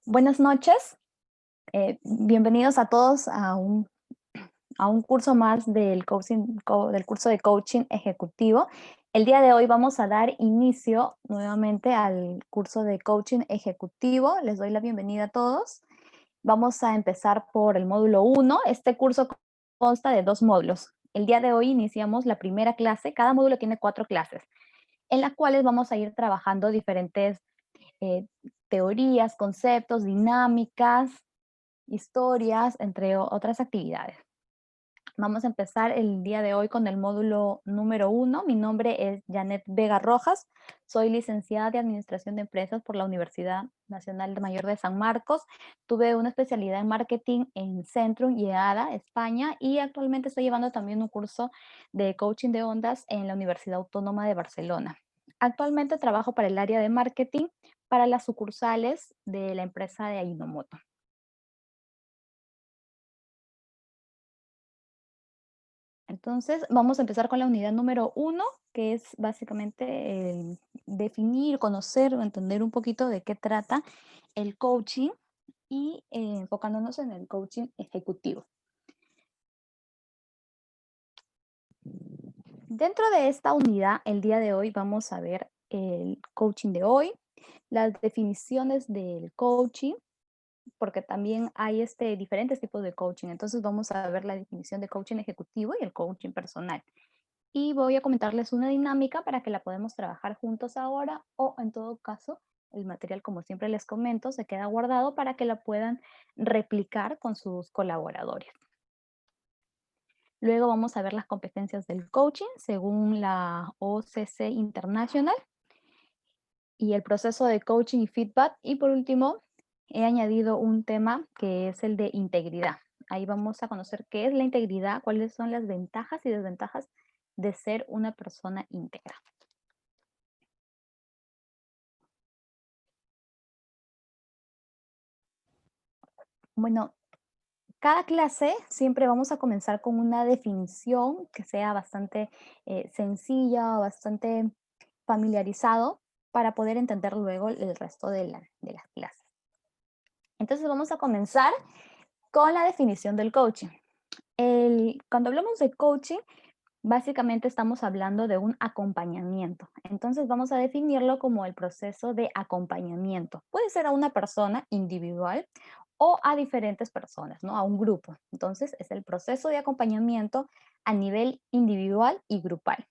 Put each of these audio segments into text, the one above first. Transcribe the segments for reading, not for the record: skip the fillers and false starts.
Buenas noches, bienvenidos a todos a un curso más del curso de coaching ejecutivo. El día de hoy vamos a dar inicio nuevamente al curso de coaching ejecutivo. Les doy la bienvenida a todos. Vamos a empezar por el módulo uno. Este curso consta de dos módulos. El día de hoy iniciamos la primera clase. Cada módulo tiene 4 clases, en las cuales vamos a ir trabajando diferentes eh, teorías, conceptos, dinámicas, historias, entre otras actividades. Vamos a empezar el día de hoy con el módulo número uno. Mi nombre es Janet Vega Rojas. Soy licenciada de Administración de Empresas por la Universidad Nacional Mayor de San Marcos. Tuve una especialidad en marketing en Centrum y EADA, España, y actualmente estoy llevando también un curso de coaching de ondas en la Universidad Autónoma de Barcelona. Actualmente trabajo para el área de marketing para las sucursales de la empresa de Ajinomoto. Entonces, vamos a empezar con la unidad número uno, que es básicamente el definir, conocer o entender un poquito de qué trata el coaching y enfocándonos en el coaching ejecutivo. Dentro de esta unidad, el día de hoy vamos a ver el coaching de hoy, las definiciones del coaching, porque también hay diferentes tipos de coaching. Entonces, vamos a ver la definición de coaching ejecutivo y el coaching personal. Y voy a comentarles una dinámica para que la podamos trabajar juntos ahora o en todo caso el material, como siempre les comento, se queda guardado para que la puedan replicar con sus colaboradores. Luego vamos a ver las competencias del coaching según la OCC International y el proceso de coaching y feedback. Y por último, he añadido un tema que es el de integridad. Ahí vamos a conocer qué es la integridad, cuáles son las ventajas y desventajas de ser una persona íntegra. Bueno, cada clase siempre vamos a comenzar con una definición que sea bastante sencilla, bastante familiarizado para poder entender luego el resto de las clases. Entonces vamos a comenzar con la definición del coaching. Cuando hablamos de coaching, básicamente estamos hablando de un acompañamiento. Entonces vamos a definirlo como el proceso de acompañamiento. Puede ser a una persona individual o a diferentes personas, ¿no? A un grupo. Entonces es el proceso de acompañamiento a nivel individual y grupal.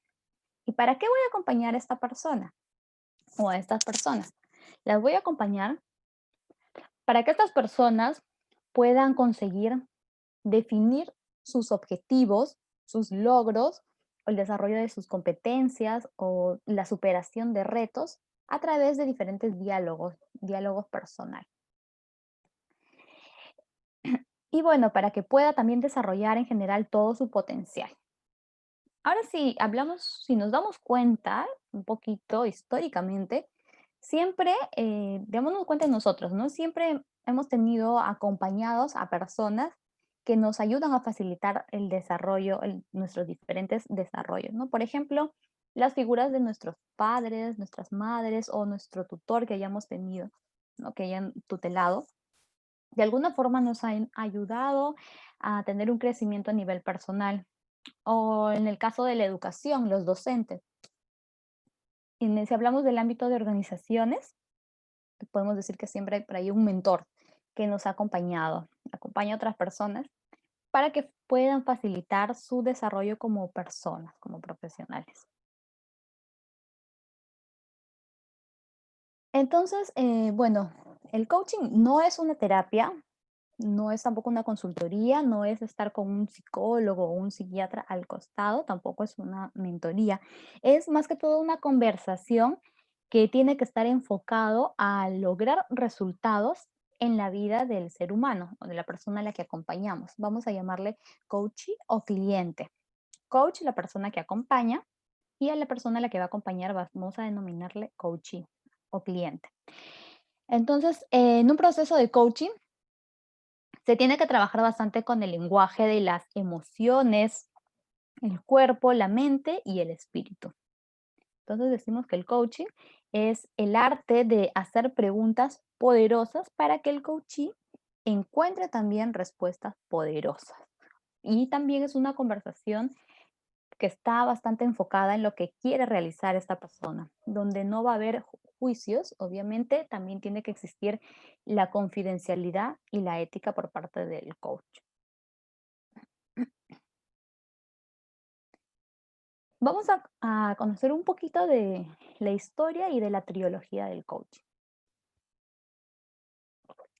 ¿Y para qué voy a acompañar a esta persona o a estas personas? Las voy a acompañar para que estas personas puedan conseguir definir sus objetivos, sus logros, o el desarrollo de sus competencias o la superación de retos a través de diferentes diálogos personales. Y bueno, para que pueda también desarrollar en general todo su potencial. Ahora sí, si nos damos cuenta un poquito históricamente, siempre, démonos cuenta de nosotros, ¿no? Siempre hemos tenido acompañados a personas que nos ayudan a facilitar el desarrollo, nuestros diferentes desarrollos, ¿no? Por ejemplo, las figuras de nuestros padres, nuestras madres o nuestro tutor que hayamos tenido, ¿no? Que hayan tutelado, de alguna forma nos han ayudado a tener un crecimiento a nivel personal. O en el caso de la educación, los docentes. Si hablamos del ámbito de organizaciones, podemos decir que siempre hay por ahí un mentor que nos ha acompañado, acompaña a otras personas para que puedan facilitar su desarrollo como personas, como profesionales. Entonces, bueno, el coaching no es una terapia, no es tampoco una consultoría, no es estar con un psicólogo o un psiquiatra al costado, tampoco es una mentoría. Es más que todo una conversación que tiene que estar enfocado a lograr resultados en la vida del ser humano o de la persona a la que acompañamos. Vamos a llamarle coach o cliente. Coach, la persona que acompaña, y a la persona a la que va a acompañar vamos a denominarle coachee o cliente. Entonces, en un proceso de coaching, se tiene que trabajar bastante con el lenguaje de las emociones, el cuerpo, la mente y el espíritu. Entonces decimos que el coaching es el arte de hacer preguntas poderosas para que el coachee encuentre también respuestas poderosas. Y también es una conversación que está bastante enfocada en lo que quiere realizar esta persona, donde no va a haber juicios. Obviamente también tiene que existir la confidencialidad y la ética por parte del coach. Vamos a conocer un poquito de la historia y de la trilogía del coaching.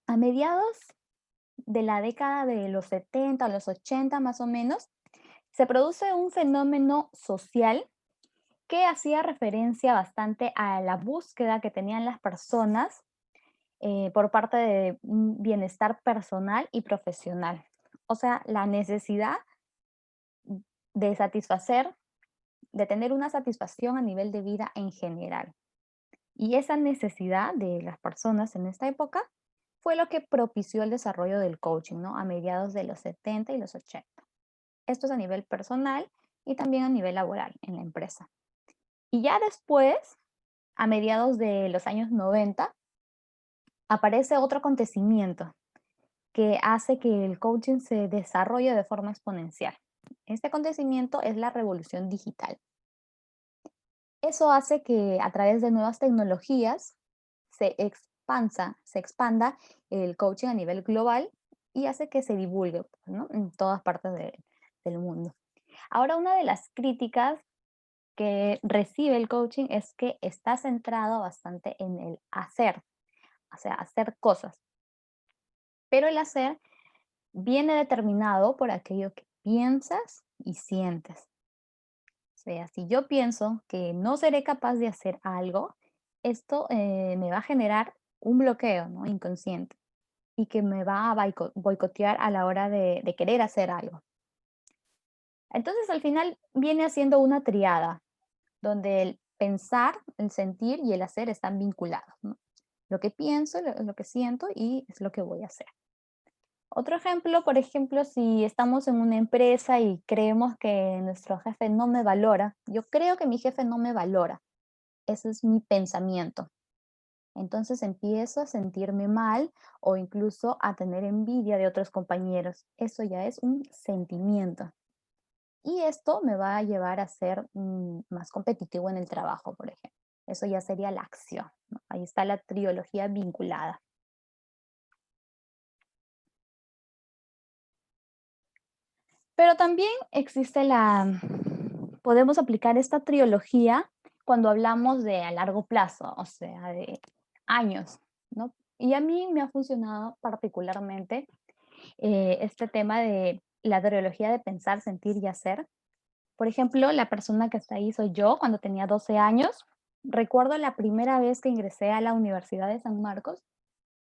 A mediados de la década de los 70, los 80 más o menos, se produce un fenómeno social que hacía referencia bastante a la búsqueda que tenían las personas por parte de un bienestar personal y profesional. O sea, la necesidad de satisfacer, de tener una satisfacción a nivel de vida en general. Y esa necesidad de las personas en esta época fue lo que propició el desarrollo del coaching, ¿no? A mediados de los 70 y los 80. Esto es a nivel personal y también a nivel laboral en la empresa. Y ya después, a mediados de los años 90, aparece otro acontecimiento que hace que el coaching se desarrolle de forma exponencial. Este acontecimiento es la revolución digital. Eso hace que a través de nuevas tecnologías se expanda el coaching a nivel global y hace que se divulgue, pues, ¿no? En todas partes del mundo. Ahora, una de las críticas que recibe el coaching es que está centrado bastante en el hacer, o sea, hacer cosas. Pero el hacer viene determinado por aquello que piensas y sientes. O sea, si yo pienso que no seré capaz de hacer algo, esto me va a generar un bloqueo, ¿no? Inconsciente y que me va a boicotear a la hora de querer hacer algo. Entonces, al final viene haciendo una triada, donde el pensar, el sentir y el hacer están vinculados, ¿no? Lo que pienso, lo que siento y es lo que voy a hacer. Otro ejemplo, por ejemplo, si estamos en una empresa y creemos que nuestro jefe no me valora, yo creo que mi jefe no me valora. Ese es mi pensamiento. Entonces empiezo a sentirme mal o incluso a tener envidia de otros compañeros. Eso ya es un sentimiento. Y esto me va a llevar a ser más competitivo en el trabajo, por ejemplo. Eso ya sería la acción, ¿no? Ahí está la trilogía vinculada. Pero también existe podemos aplicar esta trilogía cuando hablamos de a largo plazo, o sea, de años, ¿no? Y a mí me ha funcionado particularmente este tema de la trilogía de pensar, sentir y hacer. Por ejemplo, la persona que está ahí soy yo cuando tenía 12 años. Recuerdo la primera vez que ingresé a la Universidad de San Marcos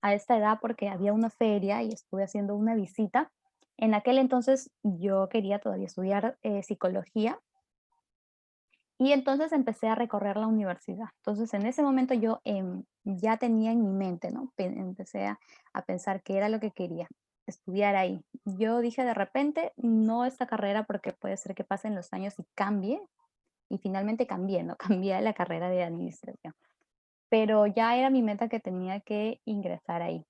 a esta edad porque había una feria y estuve haciendo una visita. En aquel entonces yo quería todavía estudiar psicología y entonces empecé a recorrer la universidad. Entonces en ese momento yo ya tenía en mi mente, ¿no? Empecé a pensar qué era lo que quería estudiar ahí. Yo dije de repente, no esta carrera porque puede ser que pasen los años y cambie. Y finalmente cambié, ¿no? Cambié a la carrera de administración. Pero ya era mi meta que tenía que ingresar ahí.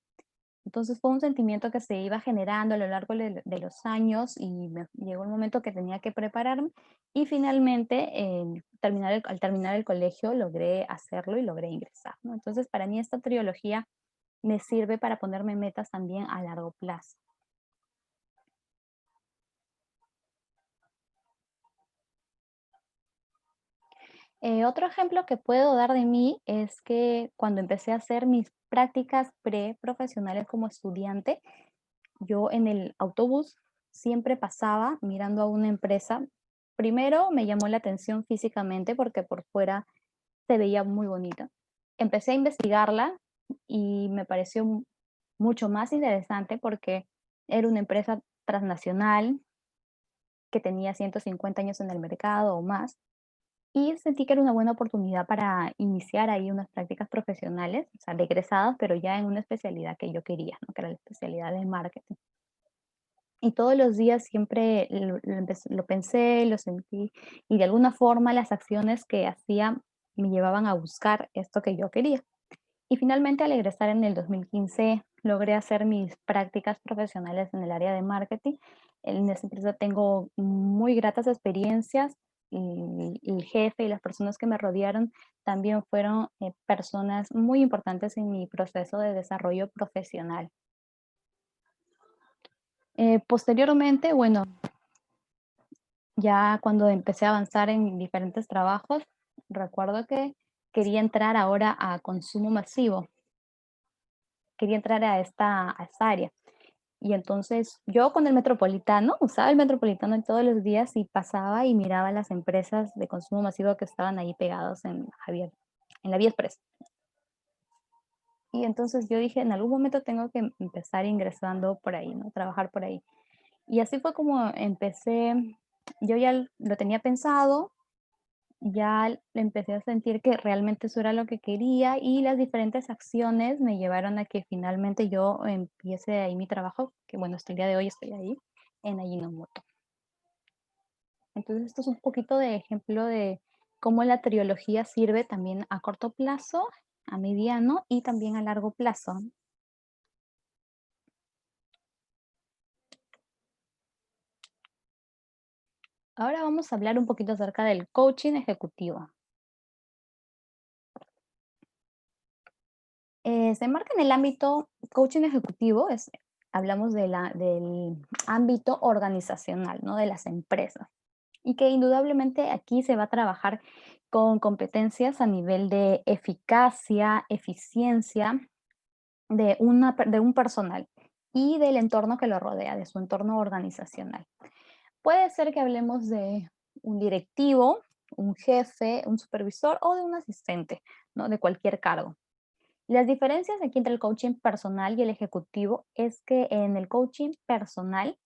Entonces fue un sentimiento que se iba generando a lo largo de los años y llegó el momento que tenía que prepararme y finalmente al terminar el colegio logré hacerlo y logré ingresar, ¿no? Entonces para mí esta trilogía me sirve para ponerme metas también a largo plazo. Otro ejemplo que puedo dar de mí es que cuando empecé a hacer mis prácticas preprofesionales como estudiante, yo en el autobús siempre pasaba mirando a una empresa. Primero me llamó la atención físicamente porque por fuera se veía muy bonita. Empecé a investigarla y me pareció mucho más interesante porque era una empresa transnacional que tenía 150 años en el mercado o más. Y sentí que era una buena oportunidad para iniciar ahí unas prácticas profesionales, o sea, de egresadas, pero ya en una especialidad que yo quería, ¿no? Que era la especialidad de marketing. Y todos los días siempre lo pensé, lo sentí, y de alguna forma las acciones que hacía me llevaban a buscar esto que yo quería. Y finalmente, al egresar en el 2015, logré hacer mis prácticas profesionales en el área de marketing. En esa empresa tengo muy gratas experiencias y el jefe y las personas que me rodearon también fueron personas muy importantes en mi proceso de desarrollo profesional. Posteriormente, bueno, ya cuando empecé a avanzar en diferentes trabajos, recuerdo que quería entrar ahora a consumo masivo, quería entrar a esta área. Y entonces yo con el Metropolitano, usaba el Metropolitano todos los días y pasaba y miraba las empresas de consumo masivo que estaban ahí pegados en la Vía Express. Y entonces yo dije, en algún momento tengo que empezar ingresando por ahí, ¿no? Trabajar por ahí. Y así fue como empecé, yo ya lo tenía pensado, ya empecé a sentir que realmente eso era lo que quería y las diferentes acciones me llevaron a que finalmente yo empiece ahí mi trabajo, que bueno, hasta el día de hoy estoy ahí en Ajinomoto. Entonces, esto es un poquito de ejemplo de cómo la trilogía sirve también a corto plazo, a mediano y también a largo plazo. Ahora vamos a hablar un poquito acerca del coaching ejecutivo. Se enmarca en el ámbito coaching ejecutivo, hablamos del ámbito organizacional, ¿no? De las empresas. Y que indudablemente aquí se va a trabajar con competencias a nivel de eficacia, eficiencia de un personal y del entorno que lo rodea, de su entorno organizacional. Puede ser que hablemos de un directivo, un jefe, un supervisor o de un asistente, ¿no? De cualquier cargo. Las diferencias aquí entre el coaching personal y el ejecutivo es que en el coaching personal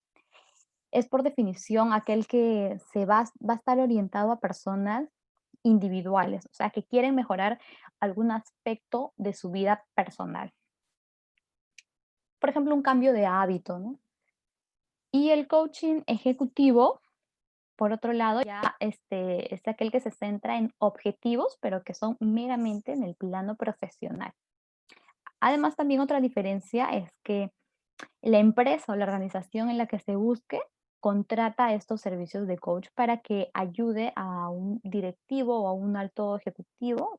es por definición aquel que va a estar orientado a personas individuales, o sea, que quieren mejorar algún aspecto de su vida personal. Por ejemplo, un cambio de hábito, ¿no? Y el coaching ejecutivo, por otro lado, ya es aquel que se centra en objetivos, pero que son meramente en el plano profesional. Además, también otra diferencia es que la empresa o la organización en la que se busque contrata estos servicios de coach para que ayude a un directivo o a un alto ejecutivo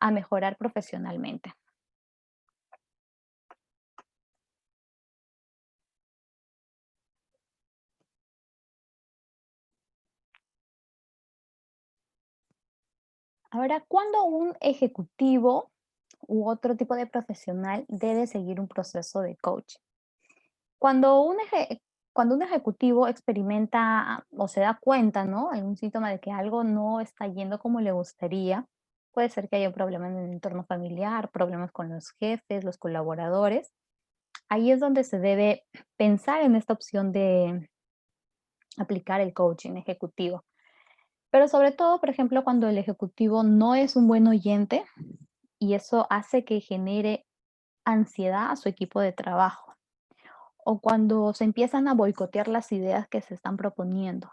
a mejorar profesionalmente. Ahora, ¿cuándo un ejecutivo u otro tipo de profesional debe seguir un proceso de coaching? Cuando cuando un ejecutivo experimenta o se da cuenta, ¿no? Algún síntoma de que algo no está yendo como le gustaría, puede ser que haya un problema en el entorno familiar, problemas con los jefes, los colaboradores. Ahí es donde se debe pensar en esta opción de aplicar el coaching ejecutivo. Pero sobre todo, por ejemplo, cuando el ejecutivo no es un buen oyente y eso hace que genere ansiedad a su equipo de trabajo, o cuando se empiezan a boicotear las ideas que se están proponiendo.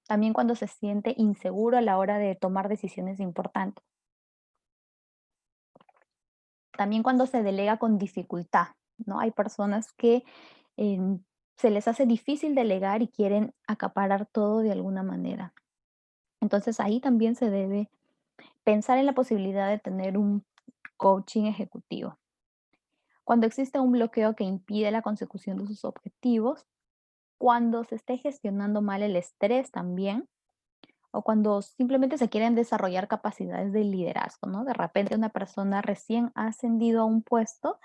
También cuando se siente inseguro a la hora de tomar decisiones importantes. También cuando se delega con dificultad, ¿no? Hay personas que em, se les hace difícil delegar y quieren acaparar todo de alguna manera. Entonces ahí también se debe pensar en la posibilidad de tener un coaching ejecutivo. Cuando existe un bloqueo que impide la consecución de sus objetivos, cuando se esté gestionando mal el estrés también, o cuando simplemente se quieren desarrollar capacidades de liderazgo, ¿no? De repente una persona recién ha ascendido a un puesto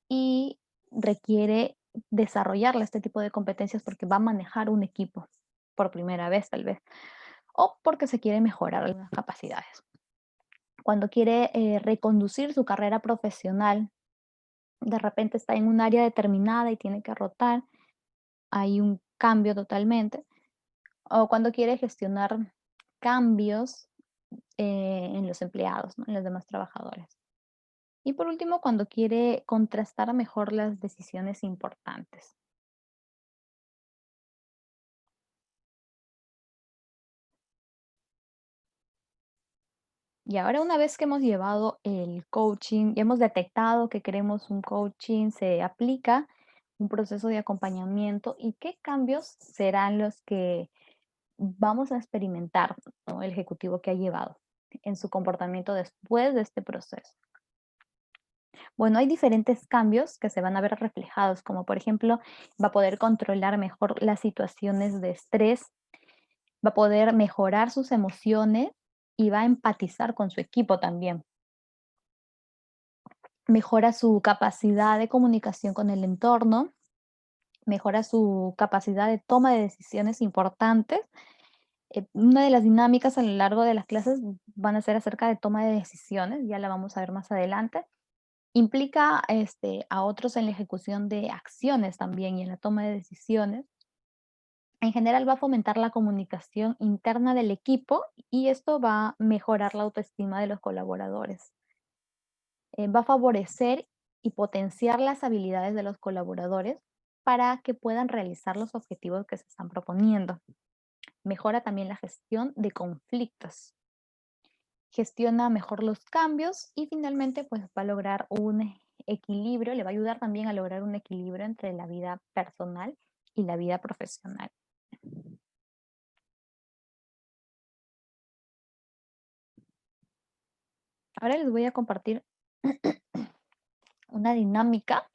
y requiere desarrollarle este tipo de competencias porque va a manejar un equipo por primera vez tal vez, o porque se quiere mejorar algunas capacidades. Cuando quiere reconducir su carrera profesional, de repente está en un área determinada y tiene que rotar, hay un cambio totalmente, o cuando quiere gestionar cambios en los empleados, ¿no? En los demás trabajadores. Y por último, cuando quiere contrastar mejor las decisiones importantes. Y ahora una vez que hemos llevado el coaching, ya hemos detectado que queremos un coaching, se aplica un proceso de acompañamiento y qué cambios serán los que vamos a experimentar, ¿no? El ejecutivo que ha llevado en su comportamiento después de este proceso. Bueno, hay diferentes cambios que se van a ver reflejados, como por ejemplo, va a poder controlar mejor las situaciones de estrés, va a poder mejorar sus emociones y va a empatizar con su equipo también. Mejora su capacidad de comunicación con el entorno, mejora su capacidad de toma de decisiones importantes. Una de las dinámicas a lo largo de las clases van a ser acerca de toma de decisiones, ya la vamos a ver más adelante. Implica a otros en la ejecución de acciones también y en la toma de decisiones. En general va a fomentar la comunicación interna del equipo y esto va a mejorar la autoestima de los colaboradores. Va a favorecer y potenciar las habilidades de los colaboradores para que puedan realizar los objetivos que se están proponiendo. Mejora también la gestión de conflictos. Gestiona mejor los cambios y finalmente pues va a lograr un equilibrio, le va a ayudar también a lograr un equilibrio entre la vida personal y la vida profesional. Ahora les voy a compartir una dinámica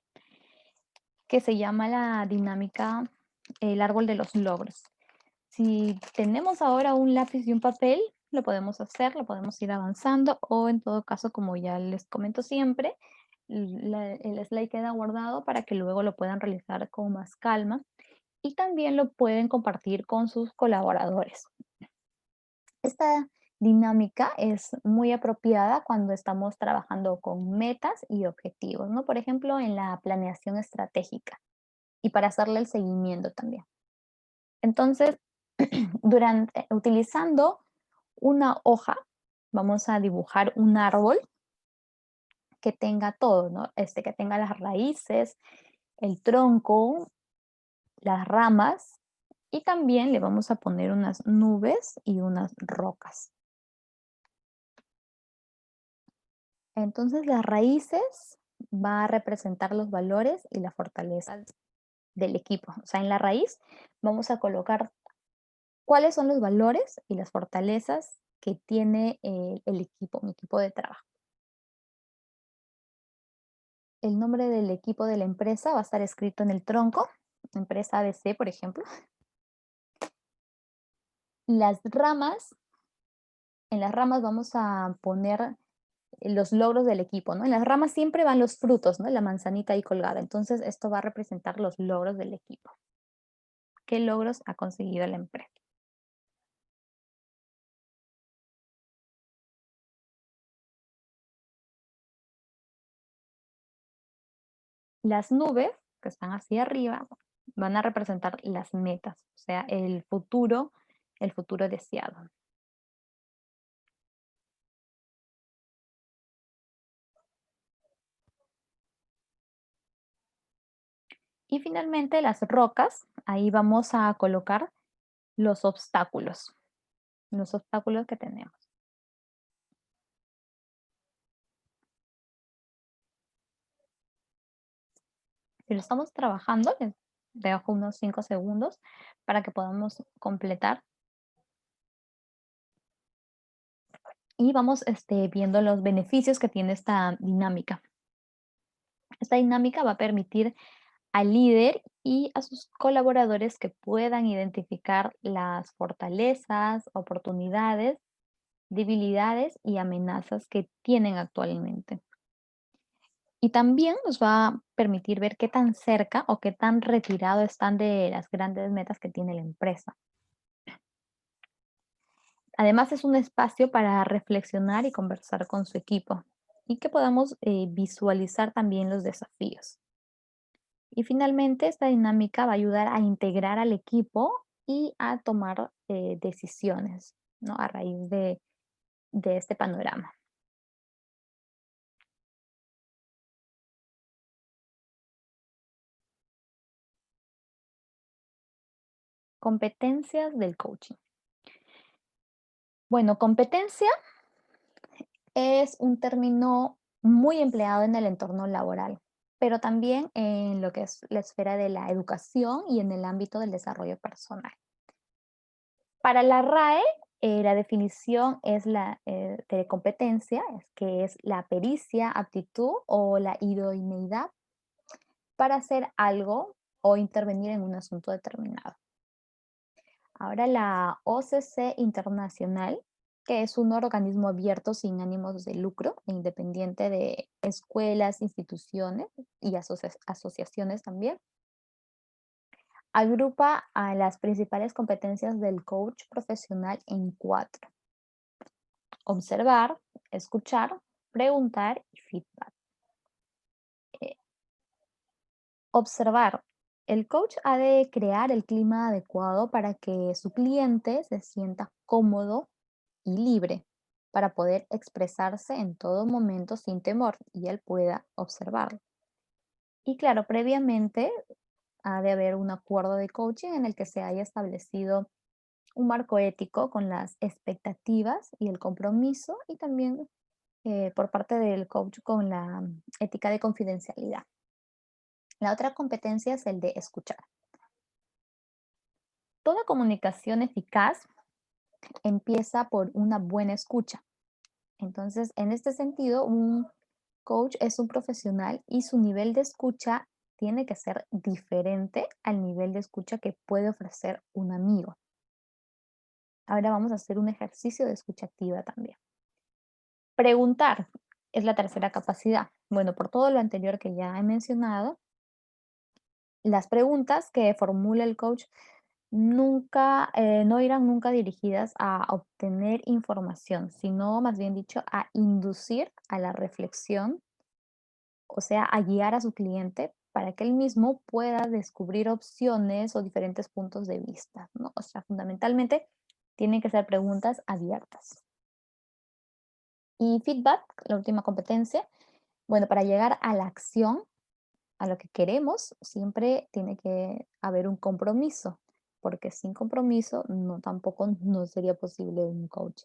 que se llama la dinámica el árbol de los logros. Si tenemos ahora un lápiz y un papel, lo podemos hacer, lo podemos ir avanzando o en todo caso, como ya les comento siempre, el slide queda guardado para que luego lo puedan realizar con más calma y también lo pueden compartir con sus colaboradores. Esta dinámica es muy apropiada cuando estamos trabajando con metas y objetivos, ¿no? Por ejemplo, en la planeación estratégica y para hacerle el seguimiento también. Entonces, utilizando una hoja, vamos a dibujar un árbol que tenga todo, ¿no? Que tenga las raíces, el tronco, las ramas y también le vamos a poner unas nubes y unas rocas. Entonces, las raíces va a representar los valores y la fortaleza del equipo. O sea, en la raíz vamos a colocar cuáles son los valores y las fortalezas que tiene el equipo, mi equipo de trabajo. El nombre del equipo de la empresa va a estar escrito en el tronco, empresa ABC, por ejemplo. Las ramas, en las ramas vamos a poner los logros del equipo, ¿no? En las ramas siempre van los frutos, ¿no? La manzanita ahí colgada. Entonces, esto va a representar los logros del equipo. ¿Qué logros ha conseguido la empresa? Las nubes, que están hacia arriba, van a representar las metas, o sea, el futuro deseado. Y finalmente las rocas, ahí vamos a colocar los obstáculos que tenemos. Si lo estamos trabajando, les dejo unos 5 segundos para que podamos completar y vamos viendo los beneficios que tiene esta dinámica. Esta dinámica va a permitir al líder y a sus colaboradores que puedan identificar las fortalezas, oportunidades, debilidades y amenazas que tienen actualmente. Y también nos va a permitir ver qué tan cerca o qué tan retirado están de las grandes metas que tiene la empresa. Además, es un espacio para reflexionar y conversar con su equipo y que podamos visualizar también los desafíos. Y finalmente, esta dinámica va a ayudar a integrar al equipo y a tomar decisiones, ¿no? A raíz de este panorama. Competencias del coaching. Bueno, competencia Es un término muy empleado en el entorno laboral, pero también en lo que es la esfera de la educación y en el ámbito del desarrollo personal. Para la RAE, la definición es la de competencia, que es la pericia, aptitud o la idoneidad para hacer algo o intervenir en un asunto determinado. Ahora la OCC Internacional, que es un organismo abierto sin ánimos de lucro e independiente de escuelas, instituciones y asociaciones también, agrupa a las principales competencias del coach profesional en cuatro: observar, escuchar, preguntar y feedback. Eh, Observar. El coach ha de crear el clima adecuado para que su cliente se sienta cómodo y libre para poder expresarse en todo momento sin temor y él pueda observarlo. Y claro, previamente ha de haber un acuerdo de coaching en el que se haya establecido un marco ético con las expectativas y el compromiso y también por parte del coach con la ética de confidencialidad. La otra competencia es el de escuchar. Toda comunicación eficaz empieza por una buena escucha. Entonces, en este sentido, un coach es un profesional y su nivel de escucha tiene que ser diferente al nivel de escucha que puede ofrecer un amigo. Ahora vamos a hacer un ejercicio de escucha activa también. Preguntar es la tercera capacidad. Bueno, por todo lo anterior que ya he mencionado, las preguntas que formula el coach nunca, no irán nunca dirigidas a obtener información, sino más bien dicho, a inducir a la reflexión, o sea, a guiar a su cliente para que él mismo pueda descubrir opciones o diferentes puntos de vista, ¿no? O sea, fundamentalmente tienen que ser preguntas abiertas. Y feedback, la última competencia, bueno, para llegar a la acción, a lo que queremos, siempre tiene que haber un compromiso, porque sin compromiso no tampoco no sería posible un coach.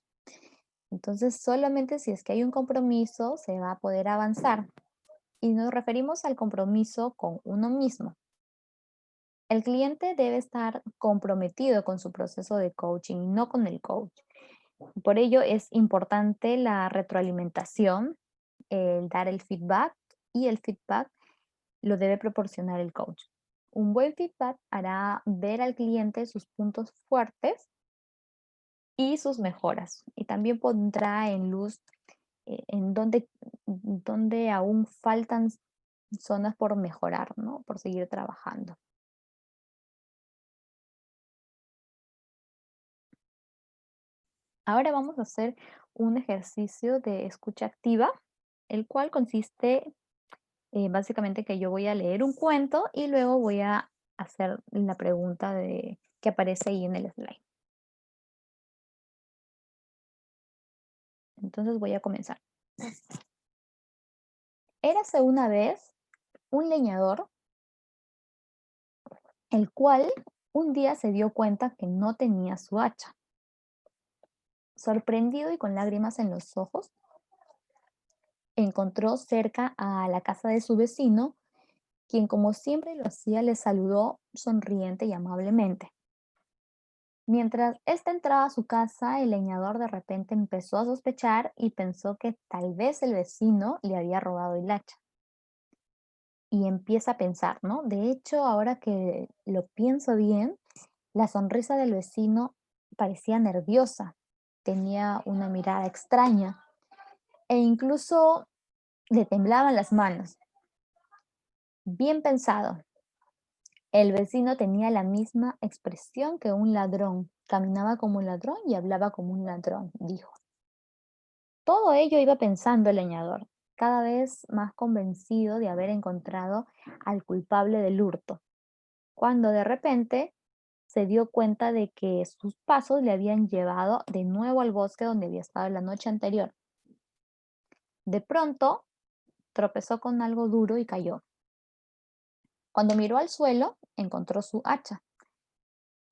Entonces, solamente si es que hay un compromiso, se va a poder avanzar. Y nos referimos al compromiso con uno mismo. El cliente debe estar comprometido con su proceso de coaching y no con el coach. Por ello es importante la retroalimentación, el dar el feedback y el feedback lo debe proporcionar el coach. Un buen feedback hará ver al cliente sus puntos fuertes y sus mejoras y también pondrá en luz en dónde aún faltan zonas por mejorar, ¿no? Por seguir trabajando. Ahora vamos a hacer un ejercicio de escucha activa, el cual consiste básicamente que yo voy a leer un cuento y luego voy a hacer la pregunta que aparece ahí en el slide. Entonces voy a comenzar. Érase una vez un leñador, el cual un día se dio cuenta que no tenía su hacha. Sorprendido y con lágrimas en los ojos, encontró cerca a la casa de su vecino, quien como siempre lo hacía le saludó sonriente y amablemente. Mientras éste entraba a su casa, el leñador de repente empezó a sospechar y pensó que tal vez el vecino le había robado el hacha. Y empieza a pensar, ¿no? De hecho, ahora que lo pienso bien, la sonrisa del vecino parecía nerviosa, tenía una mirada extraña e incluso le temblaban las manos. Bien pensado. El vecino tenía la misma expresión que un ladrón. Caminaba como un ladrón y hablaba como un ladrón, dijo. Todo ello iba pensando el leñador, cada vez más convencido de haber encontrado al culpable del hurto, cuando de repente se dio cuenta de que sus pasos le habían llevado de nuevo al bosque donde había estado la noche anterior. De pronto, tropezó con algo duro y cayó. Cuando miró al suelo, encontró su hacha.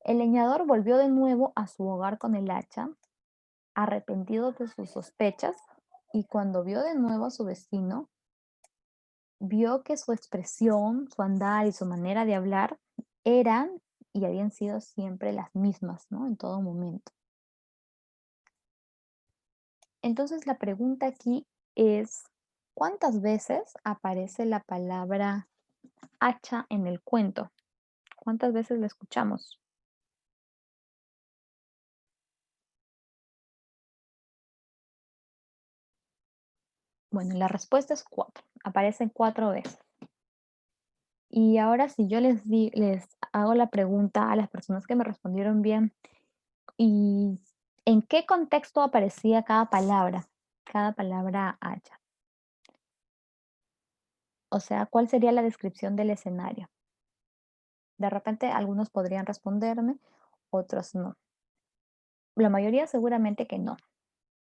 El leñador volvió de nuevo a su hogar con el hacha, arrepentido de sus sospechas, y cuando vio de nuevo a su vecino, vio que su expresión, su andar y su manera de hablar eran y habían sido siempre las mismas, ¿no? En todo momento. Entonces la pregunta aquí es, ¿cuántas veces aparece la palabra hacha en el cuento? ¿Cuántas veces la escuchamos? Bueno, la respuesta es 4. Aparecen 4 veces. Y ahora si yo les hago la pregunta a las personas que me respondieron bien, ¿y en qué contexto aparecía cada palabra? Cada palabra hacha. O sea, ¿cuál sería la descripción del escenario? De repente algunos podrían responderme, otros no. La mayoría seguramente que no.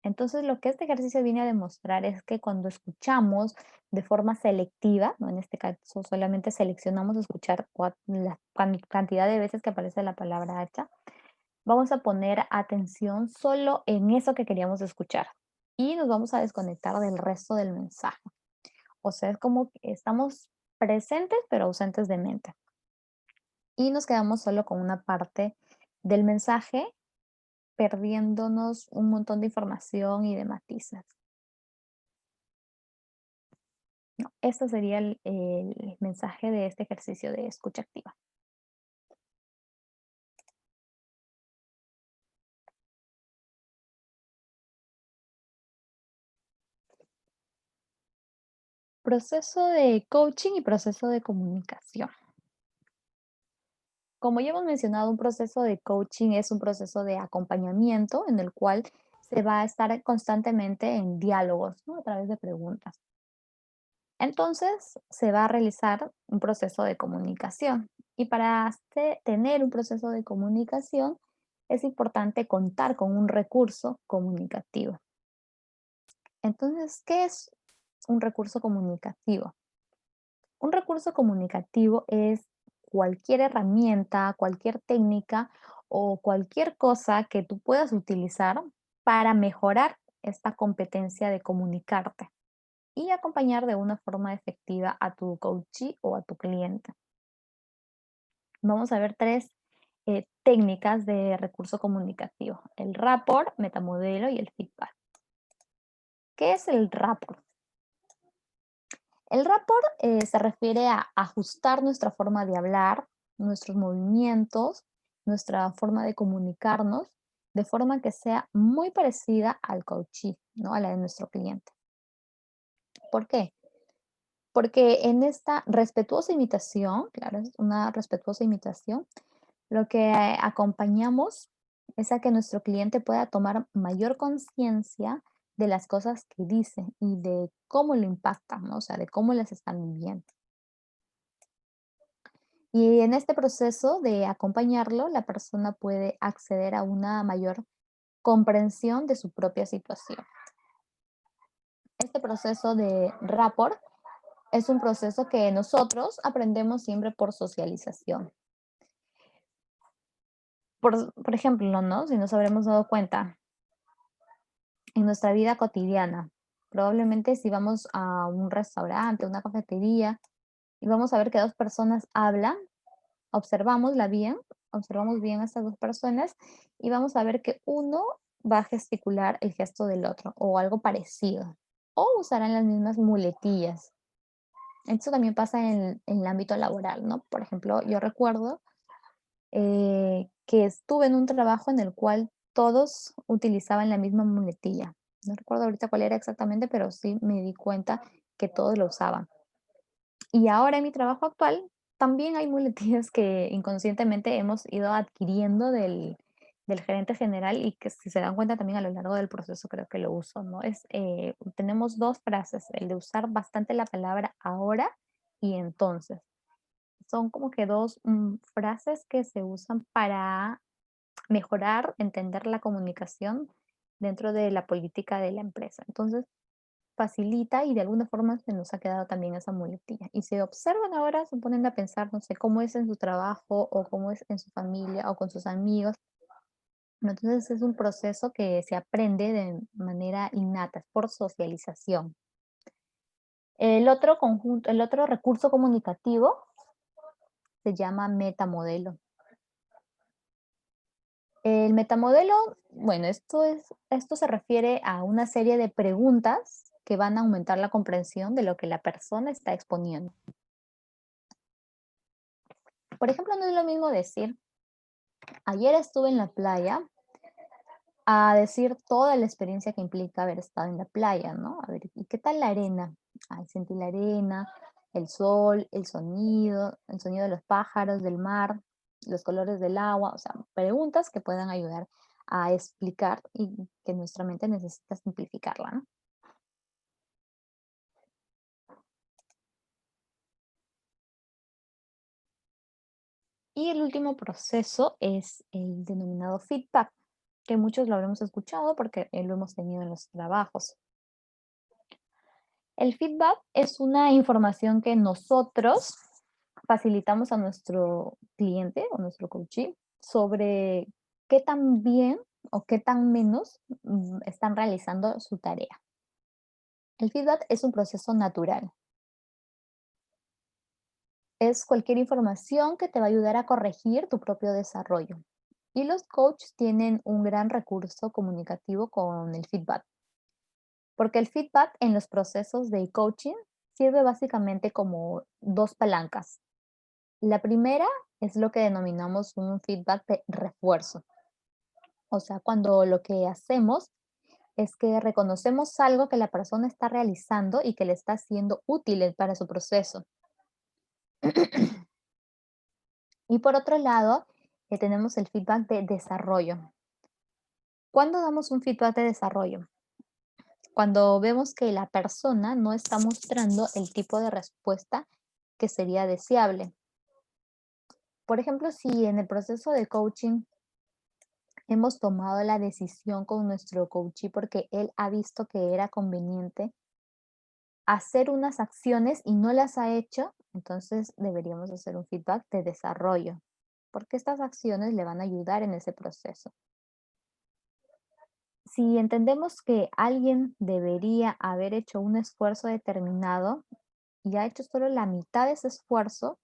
Entonces, lo que este ejercicio viene a demostrar es que cuando escuchamos de forma selectiva, ¿no? En este caso solamente seleccionamos escuchar la cantidad de veces que aparece la palabra hacha, vamos a poner atención solo en eso que queríamos escuchar y nos vamos a desconectar del resto del mensaje. O sea, es como que estamos presentes pero ausentes de mente y nos quedamos solo con una parte del mensaje, perdiéndonos un montón de información y de matices. No, este sería el mensaje de este ejercicio de escucha activa. Proceso de coaching y proceso de comunicación. Como ya hemos mencionado, un proceso de coaching es un proceso de acompañamiento en el cual se va a estar constantemente en diálogos, ¿no? A través de preguntas. Entonces, se va a realizar un proceso de comunicación. Y para tener un proceso de comunicación, es importante contar con un recurso comunicativo. Entonces, ¿qué es un recurso comunicativo? Un recurso comunicativo es cualquier herramienta, cualquier técnica o cualquier cosa que tú puedas utilizar para mejorar esta competencia de comunicarte y acompañar de una forma efectiva a tu coachee o a tu cliente. Vamos a ver tres técnicas de recurso comunicativo: el rapport, metamodelo y el feedback. ¿Qué es el rapport? El rapport se refiere a ajustar nuestra forma de hablar, nuestros movimientos, nuestra forma de comunicarnos, de forma que sea muy parecida al coachee, ¿no? A la de nuestro cliente. ¿Por qué? Porque en esta respetuosa imitación, claro, es una respetuosa imitación, lo que acompañamos es a que nuestro cliente pueda tomar mayor conciencia de las cosas que dice y de cómo lo impactan, ¿no? O sea, de cómo las están viviendo. Y en este proceso de acompañarlo, la persona puede acceder a una mayor comprensión de su propia situación. Este proceso de rapport es un proceso que nosotros aprendemos siempre por socialización. Por ejemplo, ¿no? Si nos habremos dado cuenta en nuestra vida cotidiana, probablemente si vamos a un restaurante, una cafetería, y vamos a ver que dos personas hablan, observamos bien a estas dos personas y vamos a ver que uno va a gesticular el gesto del otro o algo parecido, o usarán las mismas muletillas. Esto también pasa en el ámbito laboral, ¿no? Por ejemplo, yo recuerdo que estuve en un trabajo en el cual todos utilizaban la misma muletilla. No recuerdo ahorita cuál era exactamente, pero sí me di cuenta que todos lo usaban. Y ahora en mi trabajo actual también hay muletillas que inconscientemente hemos ido adquiriendo del gerente general y que si se dan cuenta también a lo largo del proceso creo que lo uso, ¿no? Tenemos dos frases, el de usar bastante la palabra ahora y entonces. Son como que dos frases que se usan para mejorar, entender la comunicación dentro de la política de la empresa. Entonces, facilita y de alguna forma se nos ha quedado también esa muletilla. Y si observan ahora, se ponen a pensar, no sé, cómo es en su trabajo o cómo es en su familia o con sus amigos. Entonces es un proceso que se aprende de manera innata, es por socialización. El otro recurso comunicativo se llama metamodelo. El metamodelo, bueno, esto se refiere a una serie de preguntas que van a aumentar la comprensión de lo que la persona está exponiendo. Por ejemplo, no es lo mismo decir, ayer estuve en la playa, a decir toda la experiencia que implica haber estado en la playa, ¿no? A ver, ¿y qué tal la arena? Ay, sentí la arena, el sol, el sonido de los pájaros, del mar, los colores del agua, o sea, preguntas que puedan ayudar a explicar y que nuestra mente necesita simplificarla, ¿no? Y el último proceso es el denominado feedback, que muchos lo habremos escuchado porque lo hemos tenido en los trabajos. El feedback es una información que nosotros facilitamos a nuestro cliente o nuestro coachee sobre qué tan bien o qué tan menos están realizando su tarea. El feedback es un proceso natural. Es cualquier información que te va a ayudar a corregir tu propio desarrollo. Y los coaches tienen un gran recurso comunicativo con el feedback, porque el feedback en los procesos de coaching sirve básicamente como dos palancas. La primera es lo que denominamos un feedback de refuerzo. O sea, cuando lo que hacemos es que reconocemos algo que la persona está realizando y que le está siendo útil para su proceso. Y por otro lado, tenemos el feedback de desarrollo. ¿Cuándo damos un feedback de desarrollo? Cuando vemos que la persona no está mostrando el tipo de respuesta que sería deseable. Por ejemplo, si en el proceso de coaching hemos tomado la decisión con nuestro coachee porque él ha visto que era conveniente hacer unas acciones y no las ha hecho, entonces deberíamos hacer un feedback de desarrollo, porque estas acciones le van a ayudar en ese proceso. Si entendemos que alguien debería haber hecho un esfuerzo determinado y ha hecho solo la mitad de ese esfuerzo,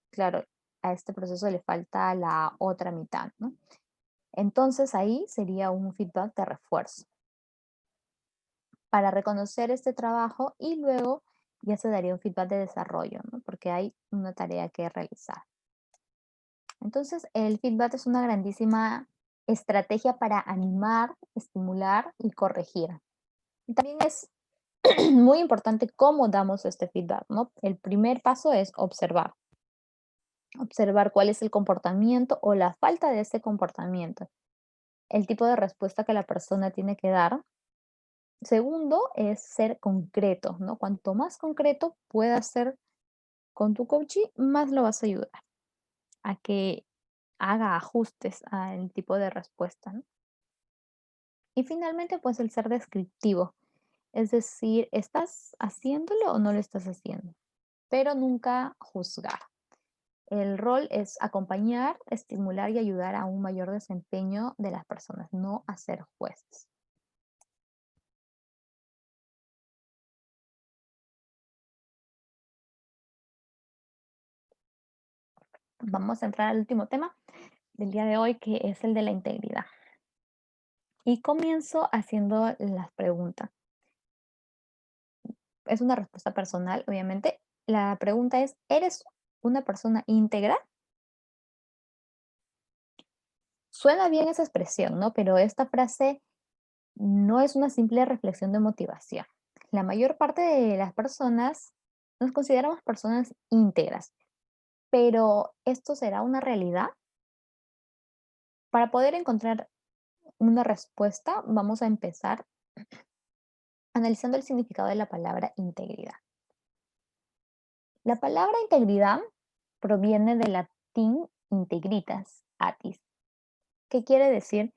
claro, a este proceso le falta la otra mitad, ¿no? Entonces ahí sería un feedback de refuerzo para reconocer este trabajo y luego ya se daría un feedback de desarrollo, ¿no? Porque hay una tarea que realizar. Entonces, el feedback es una grandísima estrategia para animar, estimular y corregir. Y también es muy importante cómo damos este feedback, ¿no? El primer paso es observar. Observar cuál es el comportamiento o la falta de ese comportamiento, el tipo de respuesta que la persona tiene que dar. Segundo es ser concreto, ¿no? Cuanto más concreto puedas ser con tu coachee, más lo vas a ayudar a que haga ajustes al tipo de respuesta, ¿no? Y finalmente, pues el ser descriptivo, es decir, ¿estás haciéndolo o no lo estás haciendo? Pero nunca juzgar. El rol es acompañar, estimular y ayudar a un mayor desempeño de las personas, no a ser jueces. Vamos a entrar al último tema del día de hoy, que es el de la integridad. Y comienzo haciendo las preguntas. Es una respuesta personal, obviamente. La pregunta es, ¿eres una persona íntegra? Suena bien esa expresión, ¿no? Pero esta frase no es una simple reflexión de motivación. La mayor parte de las personas nos consideramos personas íntegras, pero ¿esto será una realidad? Para poder encontrar una respuesta, vamos a empezar analizando el significado de la palabra integridad. La palabra integridad proviene del latín integritas, atis, que quiere decir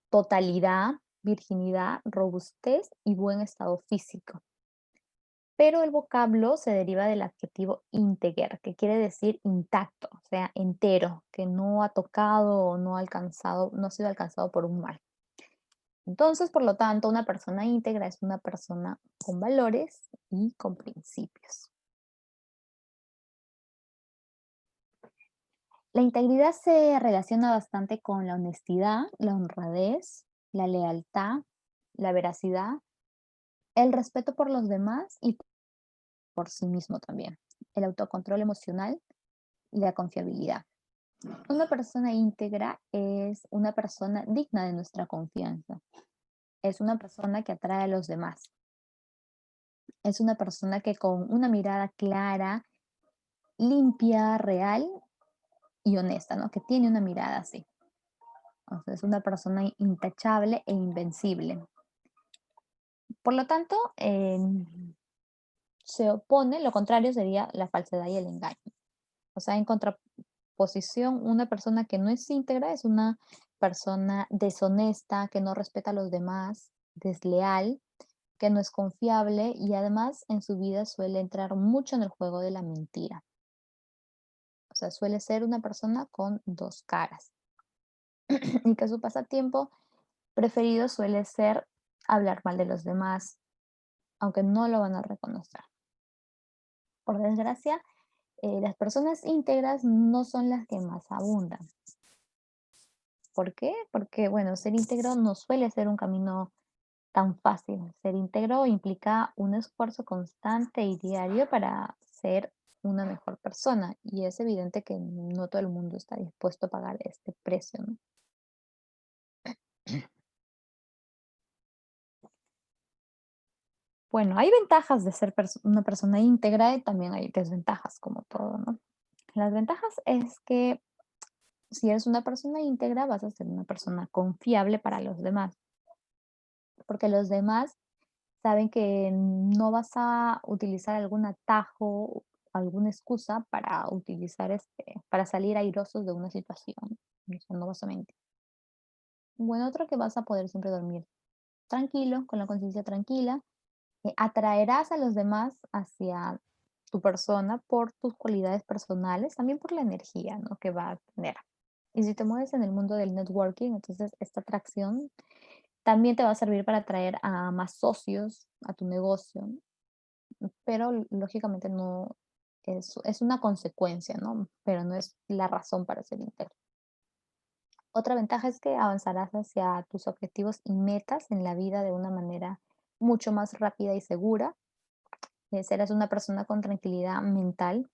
totalidad, virginidad, robustez y buen estado físico. pero el vocablo se deriva del adjetivo integer, que quiere decir intacto, o sea, entero, que no ha tocado o no ha alcanzado, no ha sido alcanzado por un mal. Entonces, por lo tanto, una persona íntegra es una persona con valores y con principios. La integridad se relaciona bastante con la honestidad, la honradez, la lealtad, la veracidad, el respeto por los demás y por sí mismo también, el autocontrol emocional y la confiabilidad. Una persona íntegra es una persona digna de nuestra confianza, es una persona que atrae a los demás, es una persona que con una mirada clara, limpia, real y honesta, ¿no? Que tiene una mirada así. O sea, es una persona intachable e invencible. Por lo tanto, se opone, lo contrario sería la falsedad y el engaño. O sea, en contraposición, una persona que no es íntegra es una persona deshonesta, que no respeta a los demás, desleal, que no es confiable y además en su vida suele entrar mucho en el juego de la mentira. O sea, suele ser una persona con dos caras y que su pasatiempo preferido suele ser hablar mal de los demás, aunque no lo van a reconocer. Por desgracia, las personas íntegras no son las que más abundan. ¿Por qué? Porque, bueno, ser íntegro no suele ser un camino tan fácil. Ser íntegro implica un esfuerzo constante y diario para ser una mejor persona. Y es evidente que no todo el mundo está dispuesto a pagar este precio, ¿no? Bueno, hay ventajas de ser una persona íntegra y también hay desventajas, como todo, ¿no? Las ventajas es que si eres una persona íntegra, vas a ser una persona confiable para los demás, porque los demás saben que no vas a utilizar algún atajo, alguna excusa para utilizar para salir airosos de una situación. O sea, no vas a mentir. Bueno, otro que vas a poder siempre dormir tranquilo, con la conciencia tranquila. Atraerás a los demás hacia tu persona por tus cualidades personales, también por la energía, ¿no? Que va a tener. Y si te mueves en el mundo del networking, entonces esta atracción también te va a servir para atraer a más socios a tu negocio, pero lógicamente no es una consecuencia, ¿no? Pero no es la razón para ser íntegro. Otra ventaja es que avanzarás hacia tus objetivos y metas en la vida de una manera mucho más rápida y segura. Serás una persona con tranquilidad mental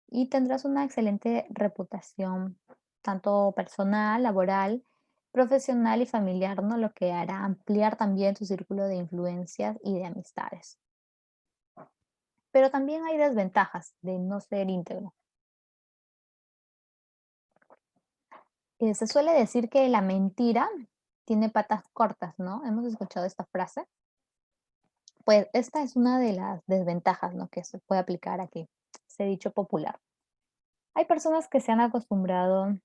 y tendrás una excelente reputación, tanto personal, laboral, profesional y familiar, ¿no? Lo que hará ampliar también tu círculo de influencias y de amistades. Pero también hay desventajas de no ser íntegro. Se suele decir que la mentira tiene patas cortas, ¿no? ¿Hemos escuchado esta frase? Pues esta es una de las desventajas, ¿no? Que se puede aplicar aquí, ese dicho popular. Hay personas que se han acostumbrado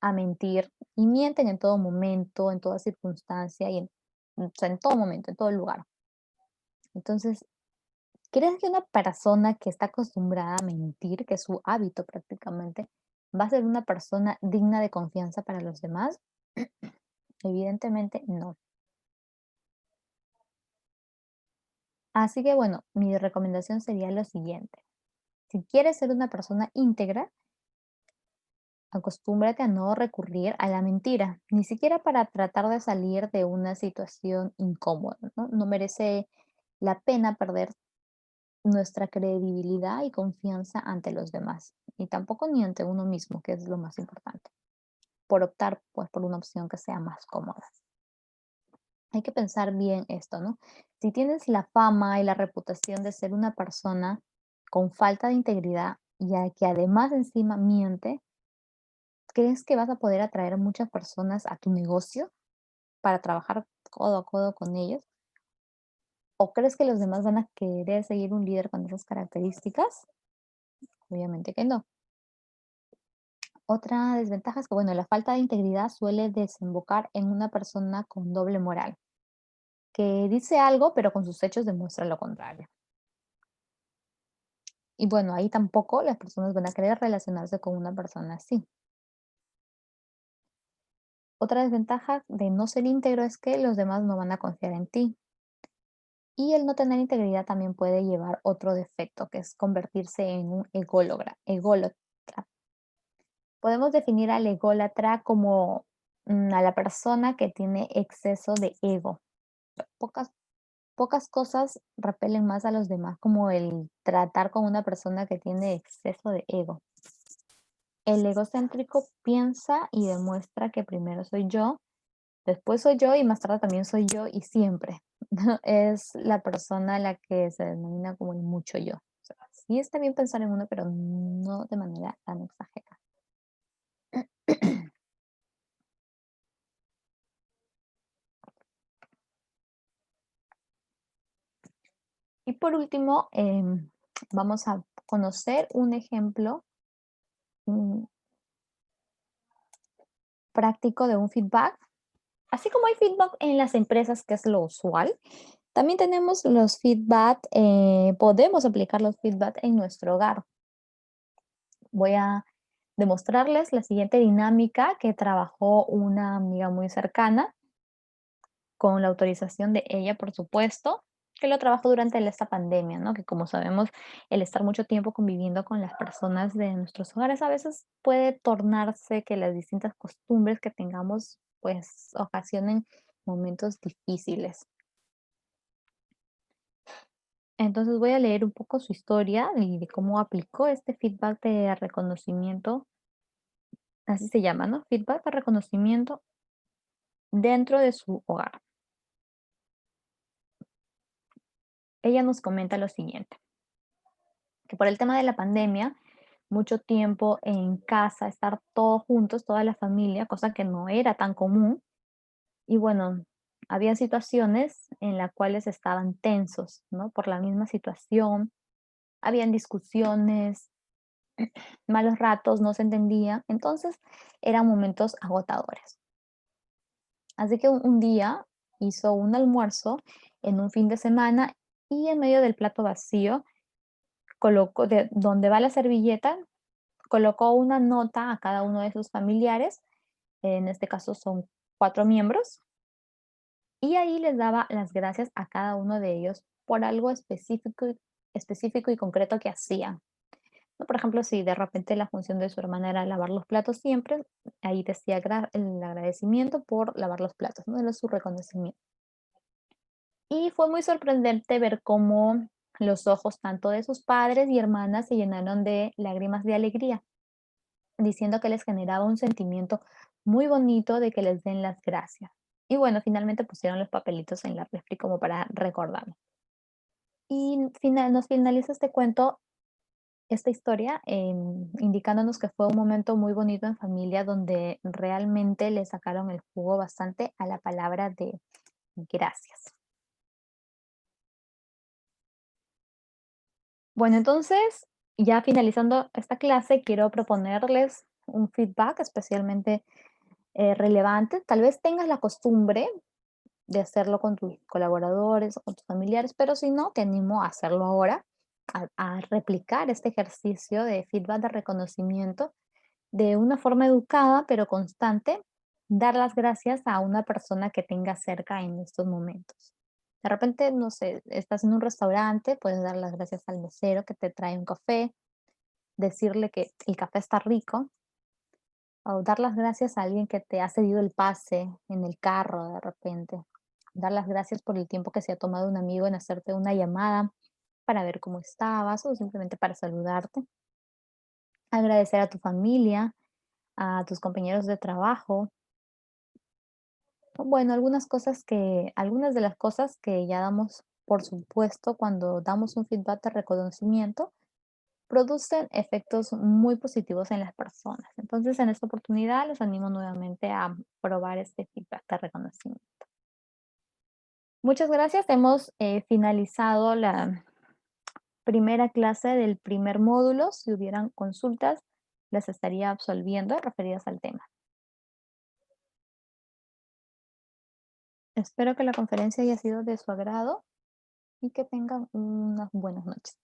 a mentir y mienten en todo momento, en toda circunstancia y o sea, en todo momento, en todo lugar. Entonces, ¿crees que una persona que está acostumbrada a mentir, que es su hábito prácticamente, va a ser una persona digna de confianza para los demás? Evidentemente no. Así que bueno, mi recomendación sería lo siguiente. Si quieres ser una persona íntegra, acostúmbrate a no recurrir a la mentira, ni siquiera para tratar de salir de una situación incómoda, ¿no? No merece la pena perder nuestra credibilidad y confianza ante los demás, y tampoco ni ante uno mismo, que es lo más importante, por optar pues por una opción que sea más cómoda. Hay que pensar bien esto, ¿no? Si tienes la fama y la reputación de ser una persona con falta de integridad y que además encima miente, ¿crees que vas a poder atraer a muchas personas a tu negocio para trabajar codo a codo con ellos? ¿O crees que los demás van a querer seguir un líder con esas características? Obviamente que no. Otra desventaja es que, bueno, la falta de integridad suele desembocar en una persona con doble moral, que dice algo, pero con sus hechos demuestra lo contrario. Y bueno, ahí tampoco las personas van a querer relacionarse con una persona así. Otra desventaja de no ser íntegro es que los demás no van a confiar en ti. Y el no tener integridad también puede llevar otro defecto, que es convertirse en un ególatra. Podemos definir al ególatra como a la persona que tiene exceso de ego. Pocas, pocas cosas repelen más a los demás, como el tratar con una persona que tiene exceso de ego. El egocéntrico piensa y demuestra que primero soy yo, después soy yo y más tarde también soy yo y siempre. Es la persona a la que se denomina como el mucho yo. O sea, sí está bien pensar en uno, pero no de manera tan exagerada. Y por último, vamos a conocer un ejemplo mm, práctico de un feedback. Así como hay feedback en las empresas, que es lo usual, también tenemos los feedback, podemos aplicar los feedback en nuestro hogar. Voy a demostrarles la siguiente dinámica que trabajó una amiga muy cercana, con la autorización de ella, por supuesto, que lo trabajó durante esta pandemia, ¿no? Que como sabemos, el estar mucho tiempo conviviendo con las personas de nuestros hogares a veces puede tornarse que las distintas costumbres que tengamos, pues, ocasionen momentos difíciles. Entonces voy a leer un poco su historia y de cómo aplicó este feedback de reconocimiento, así se llama, ¿no? Feedback de reconocimiento dentro de su hogar. Ella nos comenta lo siguiente, que por el tema de la pandemia, mucho tiempo en casa, estar todos juntos, toda la familia, cosa que no era tan común. Y bueno, había situaciones en las cuales estaban tensos, ¿no? Por la misma situación, habían discusiones, malos ratos, no se entendía. Entonces, eran momentos agotadores. Así que un día hizo un almuerzo en un fin de semana y en medio del plato vacío colocó de donde va la servilleta, colocó una nota a cada uno de sus familiares, en este caso son 4 miembros, y ahí les daba las gracias a cada uno de ellos por algo específico y concreto que hacían, ¿no? Por ejemplo, si de repente la función de su hermana era lavar los platos siempre, ahí decía el agradecimiento por lavar los platos, ¿no? Era su reconocimiento. Y fue muy sorprendente ver cómo los ojos tanto de sus padres y hermanas se llenaron de lágrimas de alegría, diciendo que les generaba un sentimiento muy bonito de que les den las gracias. Y bueno, finalmente pusieron los papelitos en la refri como para recordarlo. Y nos finaliza este cuento, esta historia, indicándonos que fue un momento muy bonito en familia donde realmente le sacaron el jugo bastante a la palabra de gracias. Bueno, entonces, ya finalizando esta clase, quiero proponerles un feedback especialmente relevante. Tal vez tengas la costumbre de hacerlo con tus colaboradores o con tus familiares, pero si no, te animo a hacerlo ahora, a replicar este ejercicio de feedback de reconocimiento de una forma educada pero constante, dar las gracias a una persona que tengas cerca en estos momentos. De repente, no sé, estás en un restaurante, puedes dar las gracias al mesero que te trae un café, decirle que el café está rico, o dar las gracias a alguien que te ha cedido el pase en el carro de repente. Dar las gracias por el tiempo que se ha tomado un amigo en hacerte una llamada para ver cómo estabas o simplemente para saludarte. Agradecer a tu familia, a tus compañeros de trabajo. Bueno, algunas de las cosas que ya damos por supuesto cuando damos un feedback de reconocimiento producen efectos muy positivos en las personas. Entonces, en esta oportunidad los animo nuevamente a probar este feedback de reconocimiento. Muchas gracias. Hemos finalizado la primera clase del primer módulo. Si hubieran consultas, las estaría absolviendo referidas al tema. Espero que la conferencia haya sido de su agrado y que tengan unas buenas noches.